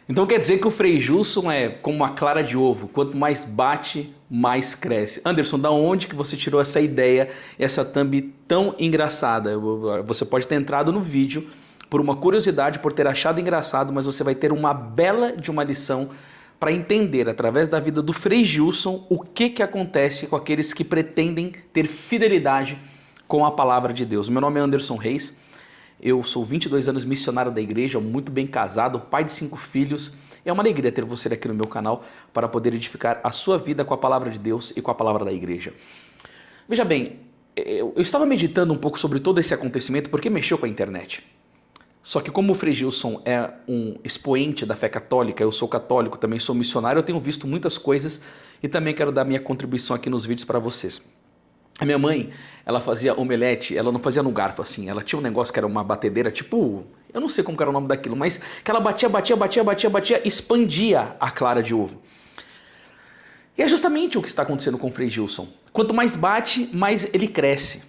Então quer dizer que o Frei Gilson é como uma clara de ovo, quanto mais bate, mais cresce. Anderson, da onde que você tirou essa ideia, essa thumb tão engraçada? Você pode ter entrado no vídeo por uma curiosidade, por ter achado engraçado, mas você vai ter uma bela de uma lição para entender, através da vida do Frei Gilson, o que acontece com aqueles que pretendem ter fidelidade com a palavra de Deus. Meu nome é Anderson Reis. Eu sou 22 anos missionário da igreja, muito bem casado, pai de 5 filhos. É uma alegria ter você aqui no meu canal para poder edificar a sua vida com a palavra de Deus e com a palavra da igreja. Veja bem, eu estava meditando um pouco sobre todo esse acontecimento porque mexeu com a internet. Só que como o Frei Gilson é um expoente da fé católica, eu sou católico, também sou missionário, eu tenho visto muitas coisas e também quero dar minha contribuição aqui nos vídeos para vocês. A minha mãe, ela fazia omelete, ela não fazia no garfo assim, ela tinha um negócio que era uma batedeira, tipo, eu não sei como era o nome daquilo, mas que ela batia, expandia a clara de ovo. E é justamente o que está acontecendo com o Frei Gilson. Quanto mais bate, mais ele cresce.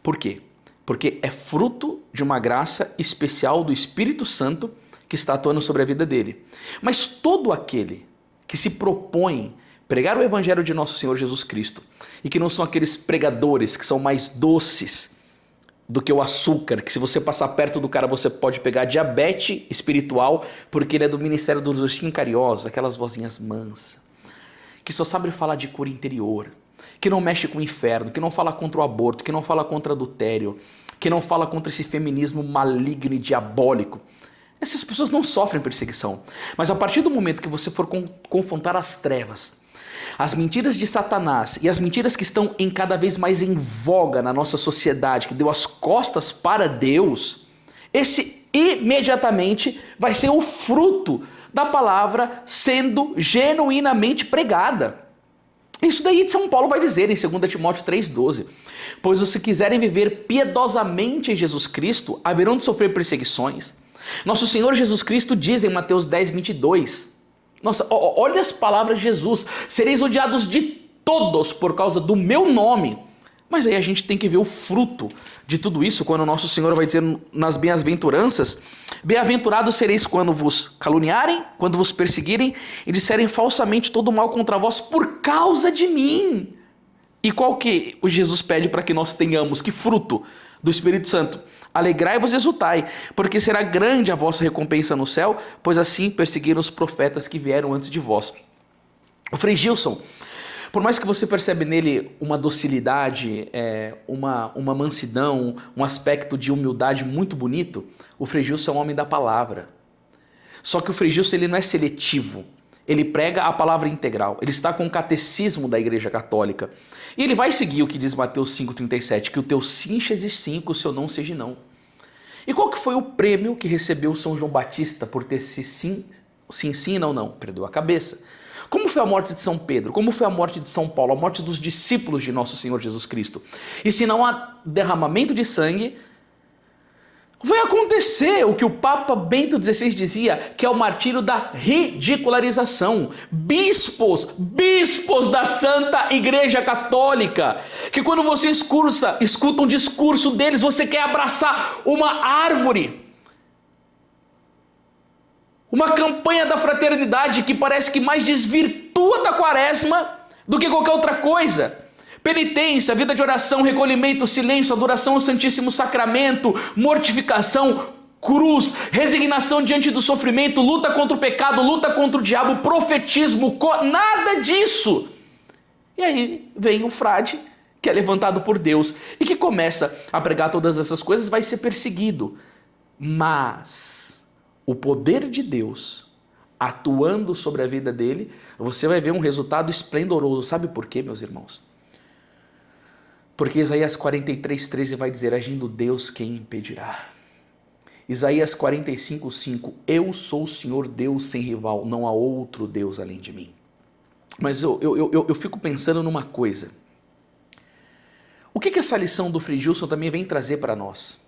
Por quê? Porque é fruto de uma graça especial do Espírito Santo que está atuando sobre a vida dele. Mas todo aquele que se propõe pregar o evangelho de nosso Senhor Jesus Cristo e que não são aqueles pregadores que são mais doces do que o açúcar, que se você passar perto do cara você pode pegar diabetes espiritual porque ele é do ministério dos ursinhos carinhosos, aquelas vozinhas mansas, que só sabe falar de cura interior, que não mexe com o inferno, que não fala contra o aborto, que não fala contra o adultério, que não fala contra esse feminismo maligno e diabólico. Essas pessoas não sofrem perseguição. Mas a partir do momento que você for confrontar as trevas, as mentiras de Satanás e as mentiras que estão cada vez mais em voga na nossa sociedade, que deu as costas para Deus, esse imediatamente vai ser o fruto da palavra sendo genuinamente pregada. Isso daí de São Paulo vai dizer em 2 Timóteo 3,12. Pois os que quiserem viver piedosamente em Jesus Cristo haverão de sofrer perseguições. Nosso Senhor Jesus Cristo diz em Mateus 10:22. Nossa, olha as palavras de Jesus. Sereis odiados de todos por causa do meu nome. Mas aí a gente tem que ver o fruto de tudo isso, quando o nosso Senhor vai dizer nas bem-aventuranças: bem-aventurados sereis quando vos caluniarem, quando vos perseguirem e disserem falsamente todo mal contra vós por causa de mim. E qual que o Jesus pede para que nós tenhamos? Que fruto do Espírito Santo? Alegrai-vos e exultai, porque será grande a vossa recompensa no céu, pois assim perseguiram os profetas que vieram antes de vós. O Frei Gilson, por mais que você percebe nele uma docilidade, uma mansidão, um aspecto de humildade muito bonito, o Frei Gilson é um homem da palavra. Só que o Frei Gilson ele não é seletivo. Ele prega a palavra integral. Ele está com o catecismo da Igreja Católica. E ele vai seguir o que diz Mateus 5,37, que o teu sim seja sim, que o seu não seja não. E qual que foi o prêmio que recebeu São João Batista por ter esse sim, não, perdeu a cabeça? Como foi a morte de São Pedro? Como foi a morte de São Paulo? A morte dos discípulos de nosso Senhor Jesus Cristo? E se não há derramamento de sangue, vai acontecer o que o Papa Bento XVI dizia, que é o martírio da ridicularização. Bispos da Santa Igreja Católica, que quando você escuta um discurso deles, você quer abraçar uma árvore. Uma campanha da fraternidade que parece que mais desvirtua da quaresma do que qualquer outra coisa. Penitência, vida de oração, recolhimento, silêncio, adoração ao Santíssimo Sacramento, mortificação, cruz, resignação diante do sofrimento, luta contra o pecado, luta contra o diabo, profetismo, nada disso. E aí vem o frade, que é levantado por Deus e que começa a pregar todas essas coisas, vai ser perseguido. Mas o poder de Deus atuando sobre a vida dele, você vai ver um resultado esplendoroso. Sabe por quê, meus irmãos? Porque Isaías 43:13 vai dizer: agindo Deus, quem impedirá? Isaías 45:5, eu sou o Senhor Deus sem rival, não há outro Deus além de mim. Mas eu fico pensando numa coisa. O que essa lição do Frei Gilson também vem trazer para nós?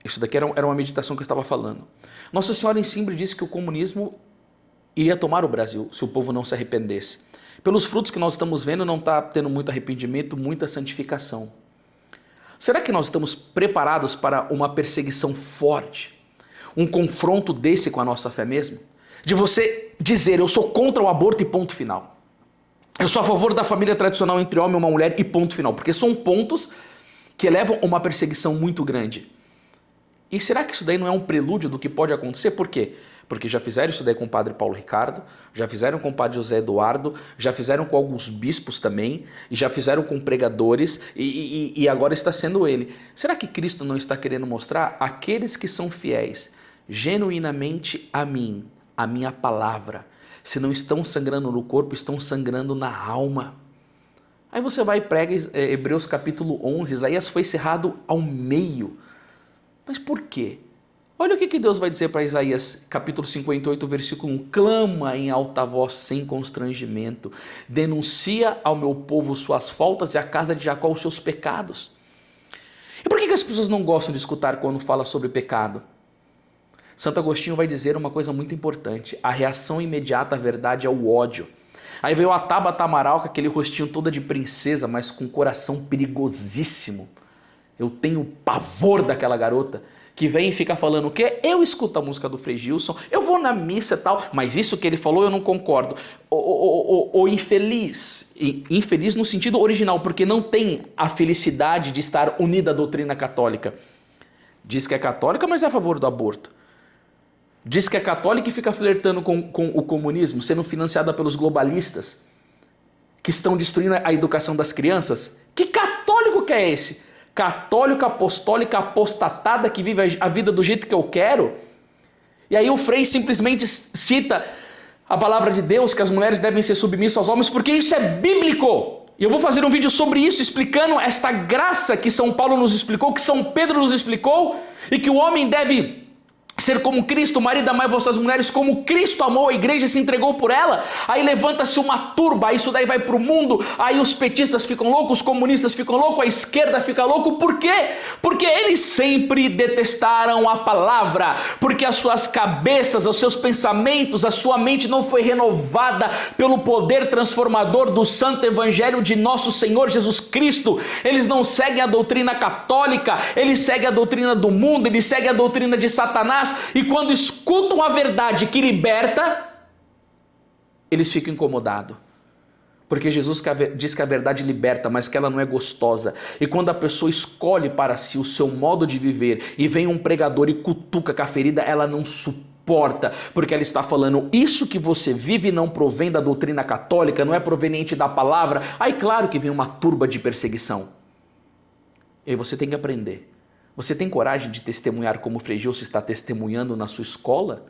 Isso daqui era uma meditação que eu estava falando. Nossa Senhora em Simbre disse que o comunismo iria tomar o Brasil se o povo não se arrependesse. Pelos frutos que nós estamos vendo, não está tendo muito arrependimento, muita santificação. Será que nós estamos preparados para uma perseguição forte? um confronto desse com a nossa fé mesmo? De você dizer, eu sou contra o aborto e ponto final. Eu sou a favor da família tradicional entre homem e uma mulher e ponto final. Porque são pontos que levam a uma perseguição muito grande. E será que isso daí não é um prelúdio do que pode acontecer? Por quê? Porque já fizeram isso daí com o padre Paulo Ricardo, já fizeram com o padre José Eduardo, já fizeram com alguns bispos também, e já fizeram com pregadores, e agora está sendo ele. Será que Cristo não está querendo mostrar aqueles que são fiéis genuinamente a mim, a minha palavra, se não estão sangrando no corpo, estão sangrando na alma? Aí você vai e prega Hebreus capítulo 11, Isaías foi cerrado ao meio. Mas por quê? Olha o que Deus vai dizer para Isaías, capítulo 58, versículo 1. Clama em alta voz sem constrangimento, denuncia ao meu povo suas faltas e à casa de Jacó os seus pecados. E por que as pessoas não gostam de escutar quando fala sobre pecado? Santo Agostinho vai dizer uma coisa muito importante. A reação imediata à verdade é o ódio. Aí veio a Tabata Amaral com aquele rostinho toda de princesa, mas com um coração perigosíssimo. Eu tenho pavor daquela garota que vem e fica falando o quê? Eu escuto a música do Frei Gilson, eu vou na missa e tal, mas isso que ele falou eu não concordo. O infeliz, infeliz no sentido original, porque não tem a felicidade de estar unida à doutrina católica. Diz que é católica, mas é a favor do aborto. Diz que é católica e fica flertando com o comunismo, sendo financiada pelos globalistas, que estão destruindo a educação das crianças. Que católico que é esse? Católica, apostólica, apostatada, que vive a vida do jeito que eu quero. E aí o Frei simplesmente cita a palavra de Deus, que as mulheres devem ser submissas aos homens, porque isso é bíblico. E eu vou fazer um vídeo sobre isso, explicando esta graça que São Paulo nos explicou, que São Pedro nos explicou, e que o homem deve ser como Cristo, marido, amai vossas mulheres como Cristo amou a igreja e se entregou por ela. Aí levanta-se uma turba, isso daí vai para o mundo, aí os petistas ficam loucos, os comunistas ficam loucos, a esquerda fica louco. Por quê? Porque eles sempre detestaram a palavra, porque as suas cabeças, os seus pensamentos, a sua mente não foi renovada pelo poder transformador do santo evangelho de nosso Senhor Jesus Cristo. Eles não seguem a doutrina católica, eles seguem a doutrina do mundo, eles seguem a doutrina de Satanás. E quando escutam a verdade que liberta, eles ficam incomodados. Porque Jesus diz que a verdade liberta, mas que ela não é gostosa. E quando a pessoa escolhe para si o seu modo de viver e vem um pregador e cutuca com a ferida, ela não suporta. Porque ela está falando, isso que você vive não provém da doutrina católica, não é proveniente da palavra. Aí claro que vem uma turba de perseguição. E aí você tem que aprender. Você tem coragem de testemunhar como o Frei Gilson está testemunhando na sua escola?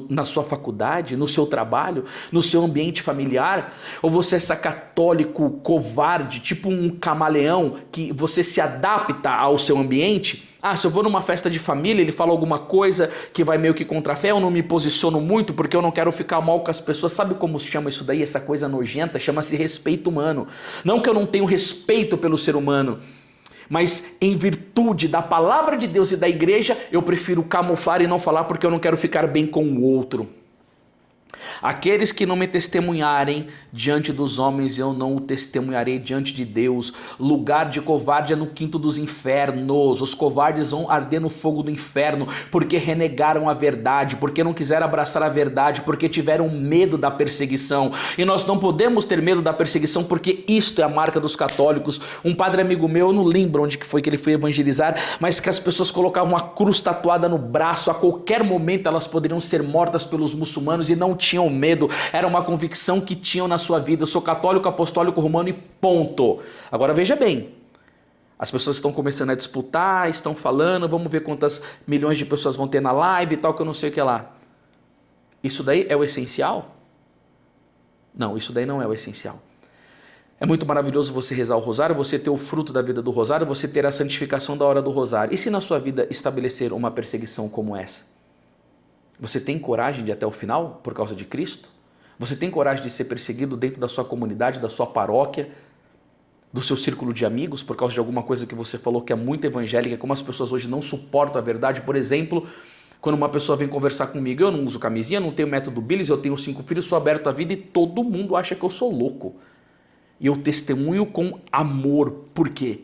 Na sua faculdade? No seu trabalho? No seu ambiente familiar? Ou você é esse católico covarde, tipo um camaleão, que você se adapta ao seu ambiente? Ah, se eu vou numa festa de família, ele fala alguma coisa que vai meio que contra a fé, eu não me posiciono muito porque eu não quero ficar mal com as pessoas. Sabe como se chama isso daí, essa coisa nojenta? Chama-se respeito humano. Não que eu não tenho respeito pelo ser humano, mas em virtude da palavra de Deus e da igreja, eu prefiro camuflar e não falar porque eu não quero ficar bem com o outro. Aqueles que não me testemunharem diante dos homens, eu não o testemunharei diante de Deus. Lugar de covarde é no quinto dos infernos. Os covardes vão arder no fogo do inferno, porque renegaram a verdade, porque não quiseram abraçar a verdade, porque tiveram medo da perseguição. E nós não podemos ter medo da perseguição, porque isto é a marca dos católicos. Um padre amigo meu, eu não lembro onde que foi que ele foi evangelizar, mas que as pessoas colocavam uma cruz tatuada no braço, a qualquer momento elas poderiam ser mortas pelos muçulmanos e não tinham medo, era uma convicção que tinham na sua vida. Eu sou católico, apostólico, romano e ponto. Agora veja bem, as pessoas estão começando a disputar, estão falando, vamos ver quantas milhões de pessoas vão ter na live e tal, que eu não sei o que lá. Isso daí é o essencial? Não, isso daí não é o essencial. É muito maravilhoso você rezar o rosário, você ter o fruto da vida do rosário, você ter a santificação da hora do rosário. E se na sua vida estabelecer uma perseguição como essa? Você tem coragem de ir até o final por causa de Cristo? Você tem coragem de ser perseguido dentro da sua comunidade, da sua paróquia, do seu círculo de amigos, por causa de alguma coisa que você falou que é muito evangélica, como as pessoas hoje não suportam a verdade? Por exemplo, quando uma pessoa vem conversar comigo, eu não uso camisinha, não tenho método Billis, eu tenho 5 filhos, sou aberto à vida e todo mundo acha que eu sou louco. E eu testemunho com amor. Por quê?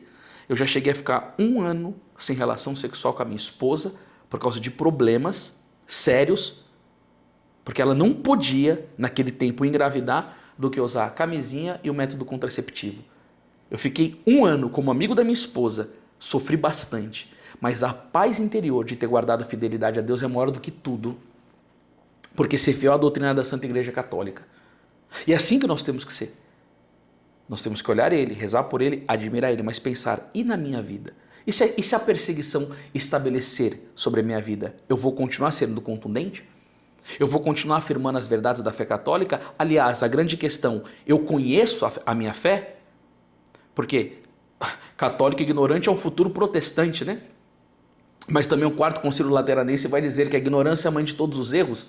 Eu já cheguei a ficar 1 ano sem relação sexual com a minha esposa, por causa de problemas sérios, porque ela não podia, naquele tempo, engravidar, do que usar a camisinha e o método contraceptivo. Eu fiquei 1 ano como amigo da minha esposa, sofri bastante, mas a paz interior de ter guardado a fidelidade a Deus é maior do que tudo, porque ser fiel à doutrina da Santa Igreja Católica. E é assim que nós temos que ser. Nós temos que olhar Ele, rezar por Ele, admirar Ele, mas pensar, e na minha vida? E se a perseguição estabelecer sobre a minha vida, eu vou continuar sendo contundente? Eu vou continuar afirmando as verdades da fé católica? Aliás, a grande questão, eu conheço a minha fé? Porque católico ignorante é um futuro protestante, né? Mas também o Quarto Concílio Lateranense vai dizer que a ignorância é a mãe de todos os erros.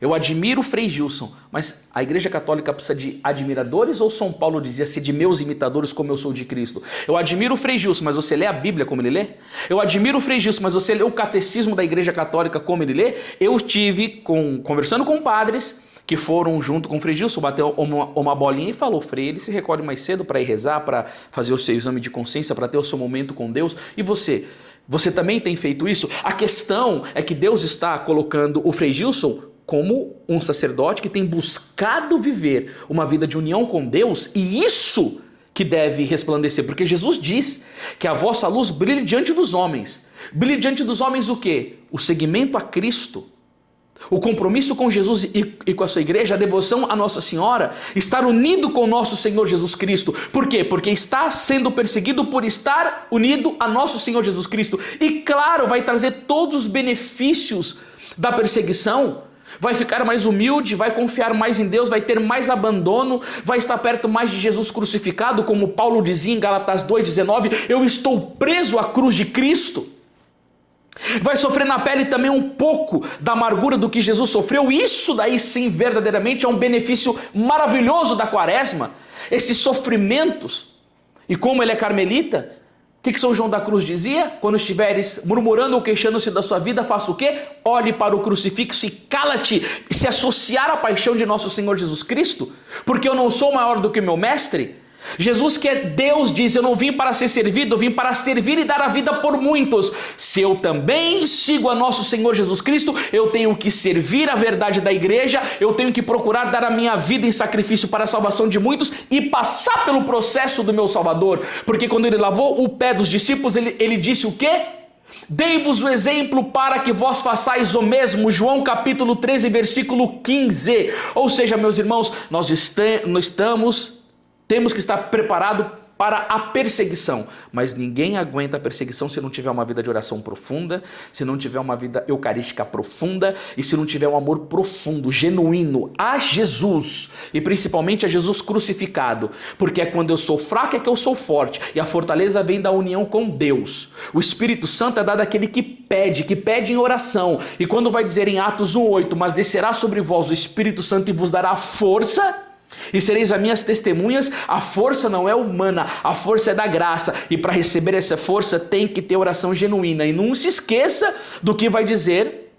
Eu admiro o Frei Gilson, mas a Igreja Católica precisa de admiradores ou São Paulo dizia-se de meus imitadores como eu sou de Cristo? Eu admiro o Frei Gilson, mas você lê a Bíblia como ele lê? Eu admiro o Frei Gilson, mas você lê o Catecismo da Igreja Católica como ele lê? Eu tive conversando com padres que foram junto com o Frei Gilson, bateu uma bolinha e falou, Frei, ele se recolhe mais cedo para ir rezar, para fazer o seu exame de consciência, para ter o seu momento com Deus. E você? Você também tem feito isso? A questão é que Deus está colocando o Frei Gilson como um sacerdote que tem buscado viver uma vida de união com Deus, e isso que deve resplandecer, porque Jesus diz que a vossa luz brilhe diante dos homens. Brilhe diante dos homens o quê? O seguimento a Cristo, o compromisso com Jesus e com a sua igreja, a devoção a Nossa Senhora, estar unido com o nosso Senhor Jesus Cristo. Por quê? Porque está sendo perseguido por estar unido a nosso Senhor Jesus Cristo. E claro, vai trazer todos os benefícios da perseguição. Vai ficar mais humilde, vai confiar mais em Deus, vai ter mais abandono, vai estar perto mais de Jesus crucificado, como Paulo dizia em Gálatas 2,19, eu estou preso à cruz de Cristo. Vai sofrer na pele também um pouco da amargura do que Jesus sofreu. Isso daí sim verdadeiramente é um benefício maravilhoso da quaresma, esses sofrimentos. E como ele é carmelita, o que São João da Cruz dizia? Quando estiveres murmurando ou queixando-se da sua vida, faça o quê? Olhe para o crucifixo e cala-te, e se associar à paixão de nosso Senhor Jesus Cristo, porque eu não sou maior do que meu mestre. Jesus, que é Deus, diz, eu não vim para ser servido, eu vim para servir e dar a vida por muitos. Se eu também sigo a nosso Senhor Jesus Cristo, eu tenho que servir a verdade da igreja, eu tenho que procurar dar a minha vida em sacrifício para a salvação de muitos e passar pelo processo do meu Salvador. Porque quando ele lavou o pé dos discípulos, ele disse o quê? Dei-vos o exemplo para que vós façais o mesmo. João capítulo 13, versículo 15. Ou seja, meus irmãos, nós temos que estar preparado para a perseguição, mas ninguém aguenta a perseguição se não tiver uma vida de oração profunda, se não tiver uma vida eucarística profunda e se não tiver um amor profundo, genuíno a Jesus e principalmente a Jesus crucificado, porque é quando eu sou fraco é que eu sou forte e a fortaleza vem da união com Deus. O Espírito Santo é dado àquele que pede em oração, e quando vai dizer em Atos 1:8, mas descerá sobre vós o Espírito Santo e vos dará força, e sereis as minhas testemunhas. A força não é humana, a força é da graça, e para receber essa força tem que ter oração genuína. E não se esqueça do que vai dizer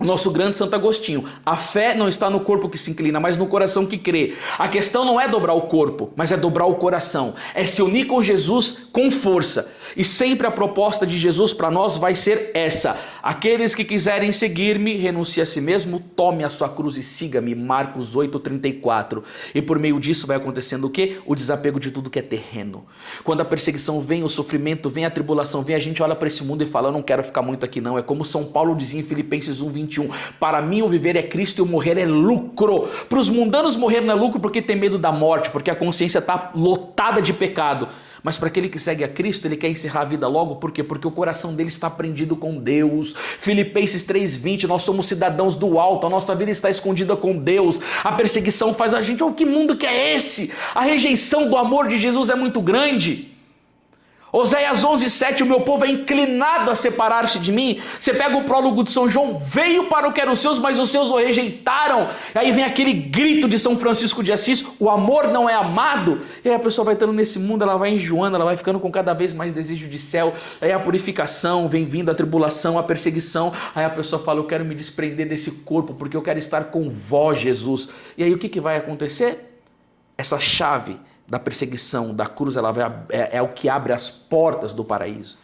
o nosso grande Santo Agostinho: a fé não está no corpo que se inclina, mas no coração que crê. A questão não é dobrar o corpo, mas é dobrar o coração, é se unir com Jesus com força. E sempre a proposta de Jesus para nós vai ser essa: aqueles que quiserem seguir-me, renuncie a si mesmo, tome a sua cruz e siga-me. Marcos 8,34. E por meio disso vai acontecendo o quê? O desapego de tudo que é terreno. Quando a perseguição vem, o sofrimento vem, a tribulação vem, a gente olha para esse mundo e fala: eu não quero ficar muito aqui não. É como São Paulo dizia em Filipenses 1:21, para mim o viver é Cristo e o morrer é lucro. Para os mundanos morrer não é lucro porque tem medo da morte, porque a consciência está lotada de pecado. Mas para aquele que segue a Cristo, ele quer encerrar a vida logo. Por quê? Porque o coração dele está prendido com Deus. Filipenses 3:20, nós somos cidadãos do alto, a nossa vida está escondida com Deus. A perseguição faz a gente: oh, que mundo que é esse? A rejeição do amor de Jesus é muito grande. Oséias 11:7, o meu povo é inclinado a separar-se de mim. Você pega o prólogo de São João: veio para o que eram os seus, mas os seus o rejeitaram. E aí vem aquele grito de São Francisco de Assis: o amor não é amado. E aí a pessoa vai estando nesse mundo, ela vai enjoando, ela vai ficando com cada vez mais desejo de céu. Aí a purificação, vem vindo a tribulação, a perseguição. Aí a pessoa fala: eu quero me desprender desse corpo, porque eu quero estar com vós, Jesus. E aí o que vai acontecer? Essa chave da perseguição, da cruz, é o que abre as portas do paraíso.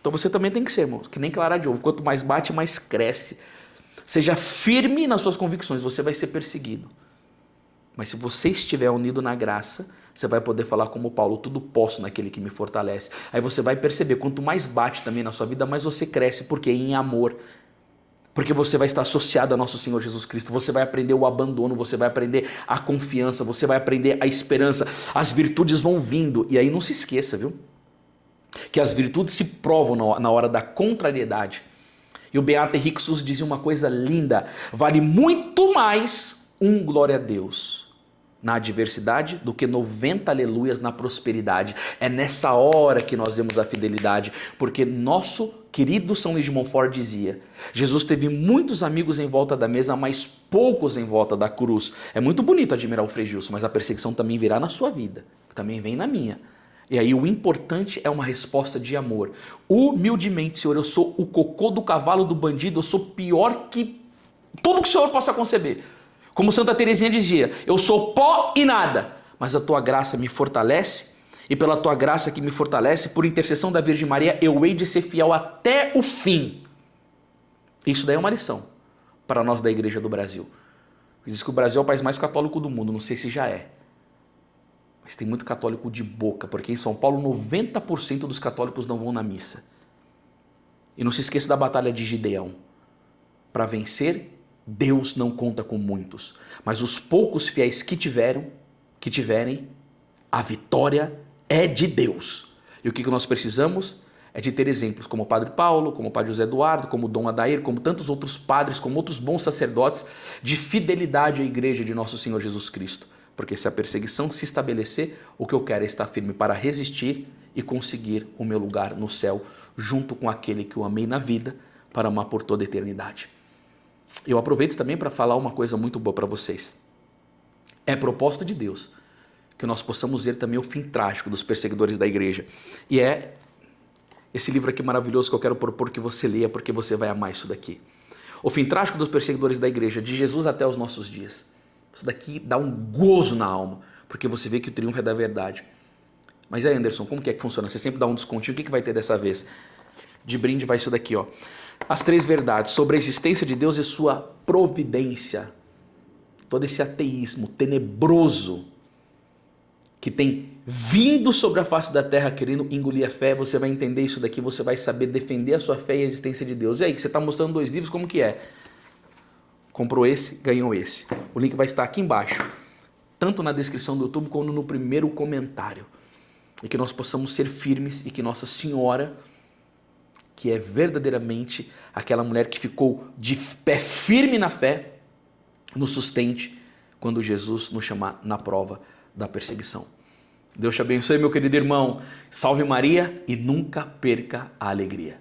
Então você também tem que ser, irmão, que nem clara de ovo. Quanto mais bate, mais cresce. Seja firme nas suas convicções, você vai ser perseguido. Mas se você estiver unido na graça, você vai poder falar como Paulo, tudo posso naquele que me fortalece. Aí você vai perceber, quanto mais bate também na sua vida, mais você cresce, porque em amor. Porque você vai estar associado ao nosso Senhor Jesus Cristo. Você vai aprender o abandono, você vai aprender a confiança, você vai aprender a esperança. As virtudes vão vindo. E aí não se esqueça, viu? Que as virtudes se provam na hora da contrariedade. E o Beato Henrique Sus dizia uma coisa linda: vale muito mais um glória a Deus na adversidade do que 90 aleluias na prosperidade. É nessa hora que nós vemos a fidelidade, porque nosso querido São Luís de Montfort dizia: Jesus teve muitos amigos em volta da mesa, mas poucos em volta da cruz. É muito bonito admirar o Frei Gilson, mas a perseguição também virá na sua vida, também vem na minha. E aí o importante é uma resposta de amor. Humildemente, Senhor, eu sou o cocô do cavalo do bandido, eu sou pior que tudo que o Senhor possa conceber. Como Santa Teresinha dizia, eu sou pó e nada, mas a tua graça me fortalece, e pela tua graça que me fortalece, por intercessão da Virgem Maria, eu hei de ser fiel até o fim. Isso daí é uma lição para nós da Igreja do Brasil. Diz que o Brasil é o país mais católico do mundo, não sei se já é. Mas tem muito católico de boca, porque em São Paulo 90% dos católicos não vão na missa. E não se esqueça da batalha de Gideão. Para vencer, Deus não conta com muitos, mas os poucos fiéis que tiverem, a vitória é de Deus. E o que nós precisamos é de ter exemplos como o Padre Paulo, como o Padre José Eduardo, como o Dom Adair, como tantos outros padres, como outros bons sacerdotes, de fidelidade à Igreja de nosso Senhor Jesus Cristo. Porque se a perseguição se estabelecer, o que eu quero é estar firme para resistir e conseguir o meu lugar no céu, junto com aquele que eu amei na vida, para amar por toda a eternidade. Eu aproveito também para falar uma coisa muito boa para vocês. É propósito de Deus que nós possamos ver também o fim trágico dos perseguidores da igreja. E é esse livro aqui maravilhoso que eu quero propor que você leia, porque você vai amar isso daqui. O fim trágico dos perseguidores da igreja, de Jesus até os nossos dias. Isso daqui dá um gozo na alma, porque você vê que o triunfo é da verdade. Mas aí, Anderson, como que é que funciona? Você sempre dá um descontinho, o que vai ter dessa vez? De brinde vai isso daqui, ó. As 3 verdades sobre a existência de Deus e sua providência. Todo esse ateísmo tenebroso que tem vindo sobre a face da terra querendo engolir a fé, você vai entender isso daqui, você vai saber defender a sua fé e a existência de Deus. E aí, você está mostrando 2 livros, como que é? Comprou esse, ganhou esse. O link vai estar aqui embaixo, tanto na descrição do YouTube como no primeiro comentário. E que nós possamos ser firmes e que Nossa Senhora, que é verdadeiramente aquela mulher que ficou de pé firme na fé, nos sustente quando Jesus nos chamar na prova da perseguição. Deus te abençoe, meu querido irmão. Salve Maria e nunca perca a alegria.